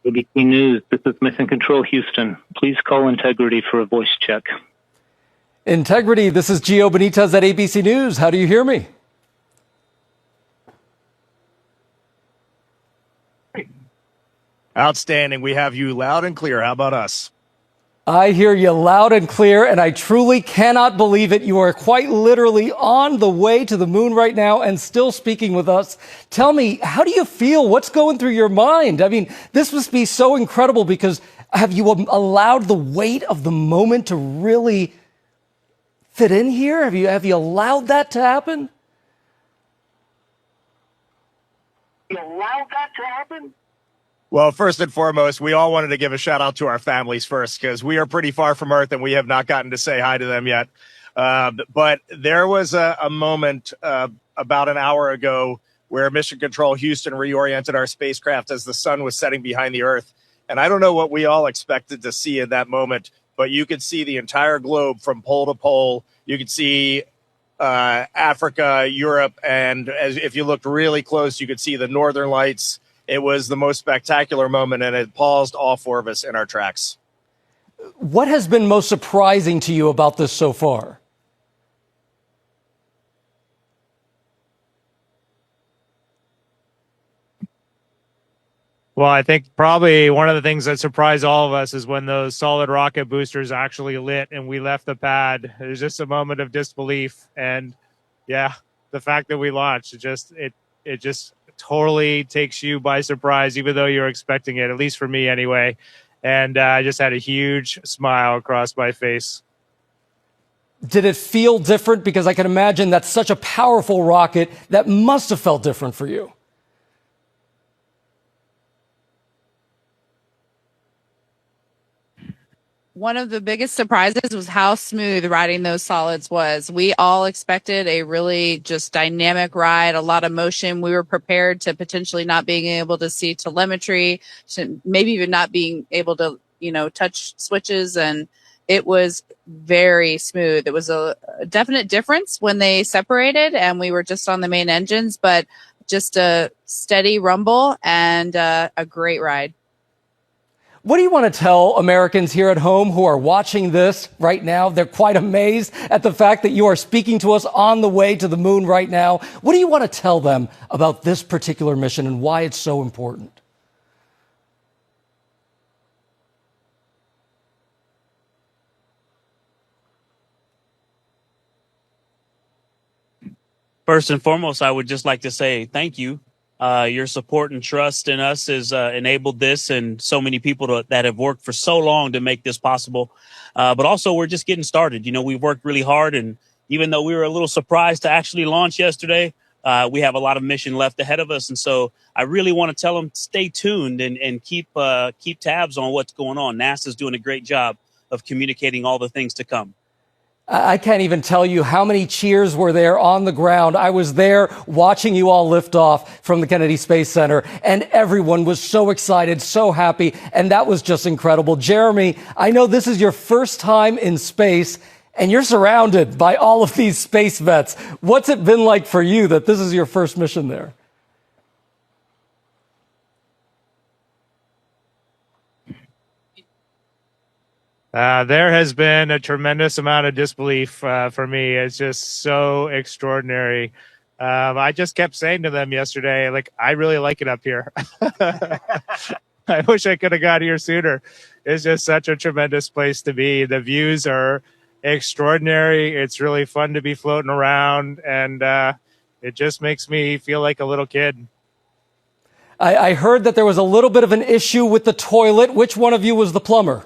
ABC News, this is Mission Control Houston. Please call Integrity for a voice check. Integrity, this is Gio Benitez at ABC News. How do you hear me? Outstanding. We have you loud and clear. How about us? I hear you loud and clear, and I truly cannot believe it. You are quite literally on the way to the moon right now and still speaking with us. Tell me, how do you feel? What's going through your mind? I mean, this must be so incredible because have you allowed the weight of the moment to really fit in here? Have you allowed that to happen? Well, first and foremost, we all wanted to give a shout out to our families first because we are pretty far from Earth and we have not gotten to say hi to them yet. But there was a moment about an hour ago where Mission Control Houston reoriented our spacecraft as the sun was setting behind the Earth. And I don't know what we all expected to see in that moment, but you could see the entire globe from pole to pole. You could see Africa, Europe, and if you looked really close, you could see the Northern Lights. It was the most spectacular moment, and it paused all four of us in our tracks. What has been most surprising to you about this so far? Well, I think probably one of the things that surprised all of us is when those solid rocket boosters actually lit and we left the pad. It was just a moment of disbelief. And yeah, the fact that we launched, it just totally takes you by surprise, even though you're expecting it, at least for me anyway. And I just had a huge smile across my face. Did it feel different? Because I can imagine that's such a powerful rocket that must have felt different for you. One of the biggest surprises was how smooth riding those solids was. We all expected a really just dynamic ride, a lot of motion. We were prepared to potentially not being able to see telemetry, to maybe even not being able to, touch switches. And it was very smooth. It was a definite difference when they separated and we were just on the main engines, but just a steady rumble and a great ride. What do you want to tell Americans here at home who are watching this right now? They're quite amazed at the fact that you are speaking to us on the way to the moon right now. What do you want to tell them about this particular mission and why it's so important? First and foremost, I would just like to say thank you. Your support and trust in us has enabled this, and so many people that have worked for so long to make this possible. But also, we're just getting started. We've worked really hard, and even though we were a little surprised to actually launch yesterday, we have a lot of mission left ahead of us. And so I really want to tell them, stay tuned and keep tabs on what's going on. NASA's doing a great job of communicating all the things to come. I can't even tell you how many cheers were there on the ground. I was there watching you all lift off from the Kennedy Space Center, and everyone was so excited, so happy, and that was just incredible. Jeremy, I know this is your first time in space, and you're surrounded by all of these space vets. What's it been like for you that this is your first mission there? There has been a tremendous amount of disbelief for me. It's just so extraordinary. I just kept saying to them yesterday, I really like it up here. I wish I could have got here sooner. It's just such a tremendous place to be. The views are extraordinary. It's really fun to be floating around, and it just makes me feel like a little kid. I heard that there was a little bit of an issue with the toilet. Which one of you was the plumber?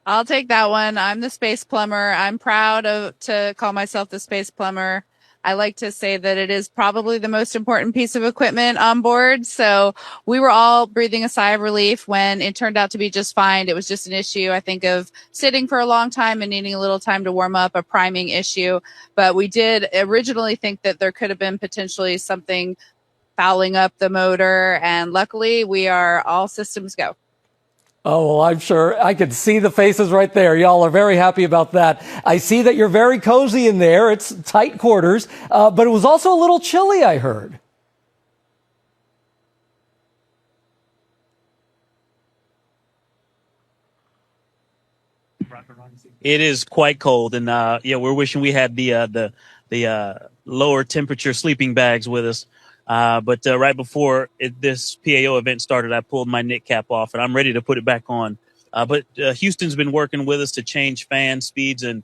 I'll take that one. I'm the space plumber. I'm proud to call myself the space plumber. I like to say that it is probably the most important piece of equipment on board. So we were all breathing a sigh of relief when it turned out to be just fine. It was just an issue, I think, of sitting for a long time and needing a little time to warm up, a priming issue. But we did originally think that there could have been potentially something fouling up the motor. And luckily, we are all systems go. Oh, well, I'm sure I could see the faces right there. Y'all are very happy about that. I see that you're very cozy in there. It's tight quarters, but it was also a little chilly, I heard. It is quite cold, and yeah, we're wishing we had the lower temperature sleeping bags with us. But right before this PAO event started, I pulled my knit cap off, and I'm ready to put it back on. But Houston's been working with us to change fan speeds and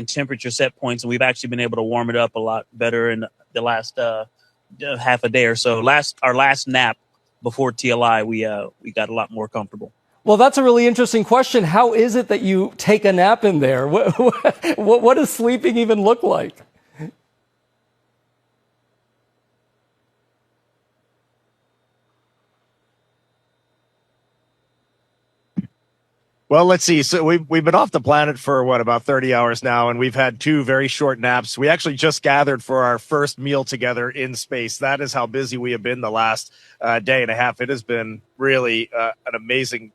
temperature set points, and we've actually been able to warm it up a lot better in the last half a day or so. Our last nap before TLI, we got a lot more comfortable. Well, that's a really interesting question. How is it that you take a nap in there? What does sleeping even look like? Well, let's see. So we've been off the planet for about 30 hours now, and we've had 2 very short naps. We actually just gathered for our first meal together in space. That is how busy we have been the last day and a half. It has been really an amazing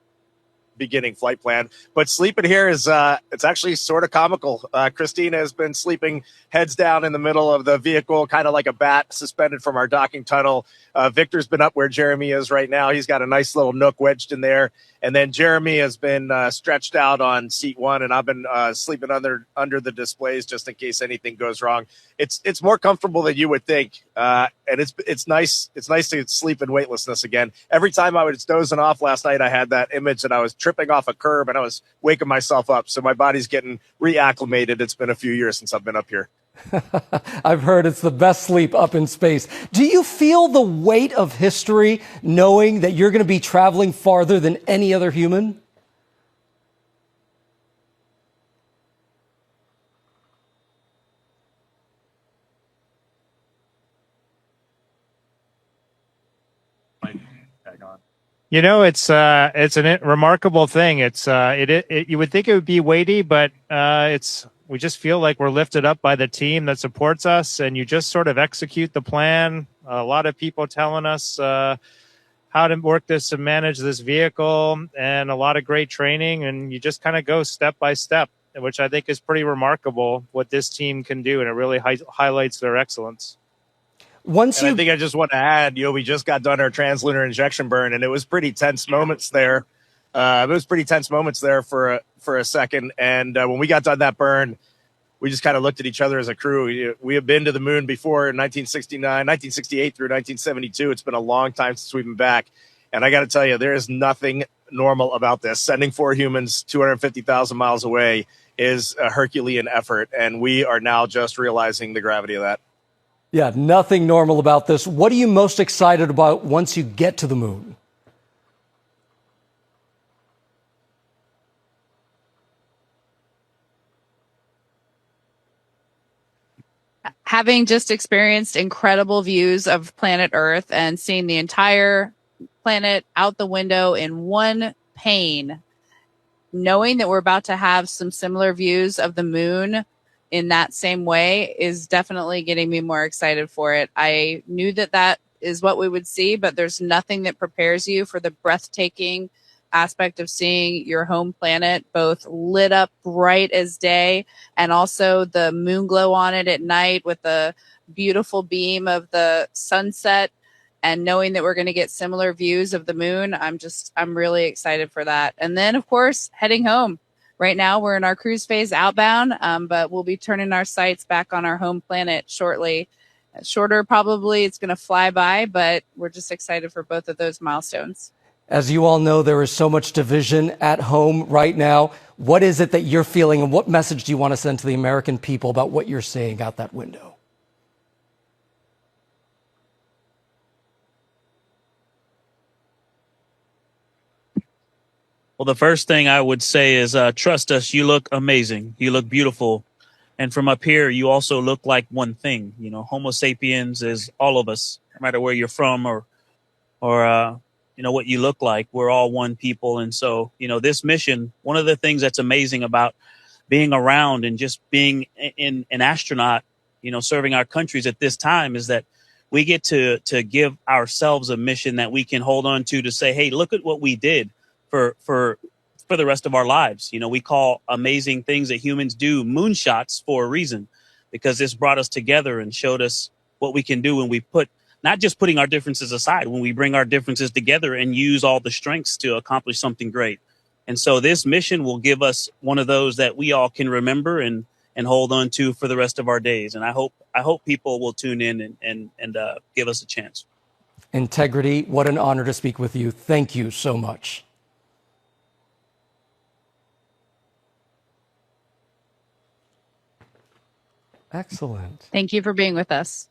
beginning flight plan, but sleeping here is it's actually sort of comical. Christina has been sleeping heads down in the middle of the vehicle, kind of like a bat suspended from our docking tunnel. Victor's been up where Jeremy is right now. He's got a nice little nook wedged in there, and then Jeremy has been stretched out on seat 1, and I've been sleeping under the displays just in case anything goes wrong. It's more comfortable than you would think, and it's nice to sleep in weightlessness again. Every time I was dozing off last night, I had that image that I was tripping off a curb and I was waking myself up. So my body's getting reacclimated. It's been a few years since I've been up here. I've heard it's the best sleep up in space. Do you feel the weight of history knowing that you're going to be traveling farther than any other human? You know, it's a remarkable thing. You would think it would be weighty, but we just feel like we're lifted up by the team that supports us, and you just sort of execute the plan. A lot of people telling us how to work this and manage this vehicle, and a lot of great training, and you just kind of go step by step, which I think is pretty remarkable what this team can do, and it really highlights their excellence. I think I just want to add, we just got done our translunar injection burn, and it was pretty tense moments there. For a second. And when we got done that burn, we just kind of looked at each other as a crew. We have been to the moon before in 1968 through 1972. It's been a long time since we've been back. And I got to tell you, there is nothing normal about this. Sending 4 humans 250,000 miles away is a Herculean effort. And we are now just realizing the gravity of that. Yeah, nothing normal about this. What are you most excited about once you get to the moon? Having just experienced incredible views of planet Earth and seeing the entire planet out the window in one pane, knowing that we're about to have some similar views of the moon in that same way is definitely getting me more excited for it. I knew that is what we would see, but there's nothing that prepares you for the breathtaking aspect of seeing your home planet both lit up bright as day and also the moon glow on it at night with the beautiful beam of the sunset, and knowing that we're going to get similar views of the moon. I'm really excited for that. And then of course, heading home. Right now we're in our cruise phase outbound, but we'll be turning our sights back on our home planet shortly. Shorter, probably. It's going to fly by, but we're just excited for both of those milestones. As you all know, there is so much division at home right now. What is it that you're feeling, and what message do you want to send to the American people about what you're seeing out that window? Well, the first thing I would say is trust us. You look amazing. You look beautiful. And from up here, you also look like one thing. Homo sapiens is all of us, no matter where you're from or what you look like. We're all one people. And so, this mission, one of the things that's amazing about being around and just being an astronaut, serving our countries at this time is that we get to give ourselves a mission that we can hold on to say, hey, look at what we did for for the rest of our lives. You know, we call amazing things that humans do moonshots for a reason, because this brought us together and showed us what we can do when we put, not just putting our differences aside, when we bring our differences together and use all the strengths to accomplish something great. And so this mission will give us one of those that we all can remember and hold on to for the rest of our days. And I hope people will tune in and give us a chance. Integrity, what an honor to speak with you. Thank you so much. Excellent. Thank you for being with us.